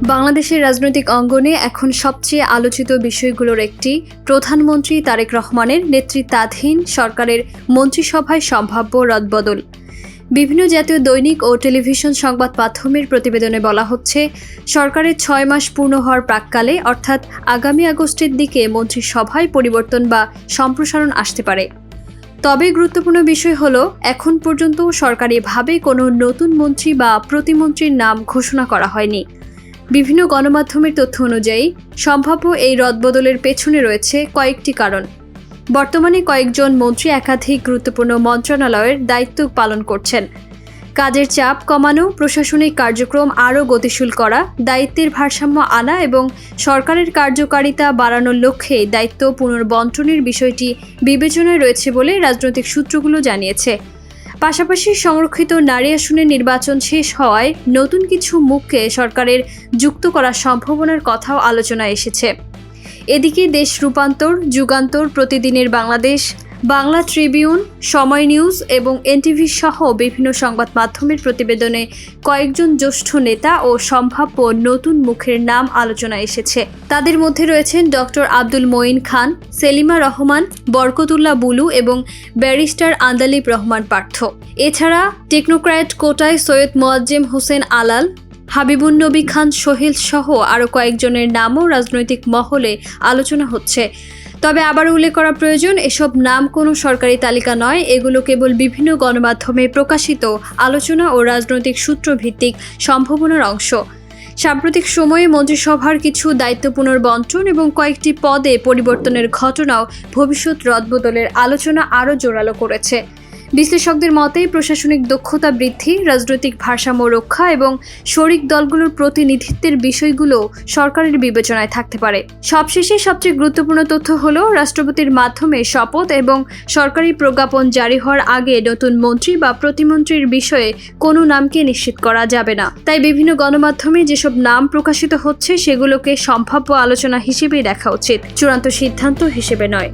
বাংলাদেশের রাজনৈতিক অঙ্গনে এখন সবচেয়ে আলোচিত বিষয়গুলোর একটি প্রধানমন্ত্রী তারেক রহমানের নেতৃত্বাধীন সরকারের মন্ত্রিসভায় সম্ভাব্য রদবদল। বিভিন্ন জাতীয় দৈনিক ও টেলিভিশন সংবাদ মাধ্যমের প্রতিবেদনে বলা হচ্ছে, সরকারের 6 মাস পূর্ণ হওয়ার প্রাক্কালে অর্থাৎ আগামী আগস্টের দিকে মন্ত্রিসভায় পরিবর্তন বা সম্প্রসারণ আসতে পারে। তবে গুরুত্বপূর্ণ বিষয় হলো, এখন পর্যন্ত সরকারিভাবে কোনো নতুন মন্ত্রী বা প্রতিমন্ত্রীর নাম ঘোষণা করা হয়নি। বিভিন্ন গণমাধ্যমের তথ্য অনুযায়ী সম্ভাব্য এই রদবদলের পেছনে রয়েছে কয়েকটি কারণ। বর্তমানে কয়েকজন মন্ত্রী একাধিক গুরুত্বপূর্ণ মন্ত্রণালয়ের দায়িত্ব পালন করছেন। কাজের চাপ কমানো, প্রশাসনিক কার্যক্রম আরও গতিশীল করা, দায়িত্বের ভারসাম্য আনা এবং সরকারের কার্যকারিতা বাড়ানোর লক্ষ্যে দায়িত্ব পুনর্বণ্টনের বিষয়টি বিবেচনায় রয়েছে বলে রাজনৈতিক সূত্রগুলো জানিয়েছে। পাশাপাশি সংরক্ষিত নারী আসনের নির্বাচন শেষ হওয়ায় নতুন কিছু মুখকে সরকারের যুক্ত করার সম্ভাবনার কথাও আলোচনায় এসেছে। এদিকে দেশ রূপান্তর, যুগান্তর, প্রতিদিনের বাংলাদেশ, বাংলা ট্রিবিউন, সময় নিউজ এবং এনটিভি সহ বিভিন্ন সংবাদ মাধ্যমের প্রতিবেদনে কয়েকজন জ্যেষ্ঠ নেতা ও সম্ভাব্য নতুন মুখের নাম আলোচনায় এসেছে। তাদের মধ্যে রয়েছেন ডক্টর আব্দুল মঈন খান, সেলিমা রহমান, বরকতুল্লাহ বুলু এবং ব্যারিস্টার আন্দালিব রহমান পার্থ। এছাড়া টেকনোক্র্যাট কোটায় সৈয়দ মোয়াজ্জেম হোসেন আলাল, হাবিবুন্নবী খান সোহেল সহ আরও কয়েকজনের নামও রাজনৈতিক মহলে আলোচনা হচ্ছে। তবে আবার উল্লেখ করা প্রয়োজন, এসব নাম কোনো সরকারি তালিকা নয়, এগুলো কেবল বিভিন্ন গণমাধ্যমে প্রকাশিত আলোচনা ও রাজনৈতিক সূত্রভিত্তিক সম্ভাবনার অংশ। সাম্প্রতিক সময়ে মন্ত্রিসভার কিছু দায়িত্ব পুনর্বণ্টন এবং কয়েকটি পদে পরিবর্তনের ঘটনাও ভবিষ্যৎ রদবদলের আলোচনা আরও জোরালো করেছে। বিশ্লেষকদের মতে, প্রশাসনিক দক্ষতা বৃদ্ধি, রাজনৈতিক ভারসাম্য রক্ষা এবং শরিক দলগুলোর প্রতিনিধিত্বের বিষয়গুলো সরকারের বিবেচনায় থাকতে পারে। সবশেষে সবচেয়ে গুরুত্বপূর্ণ তথ্য হলো, রাষ্ট্রপতির মাধ্যমে শপথ এবং সরকারি প্রজ্ঞাপন জারি হওয়ার আগে নতুন মন্ত্রী বা প্রতিমন্ত্রীর বিষয়ে কোনো নামকে নিশ্চিত করা যাবে না। তাই বিভিন্ন গণমাধ্যমে যেসব নাম প্রকাশিত হচ্ছে সেগুলোকে সম্ভাব্য আলোচনা হিসেবেই দেখা উচিত, চূড়ান্ত সিদ্ধান্ত হিসেবে নয়।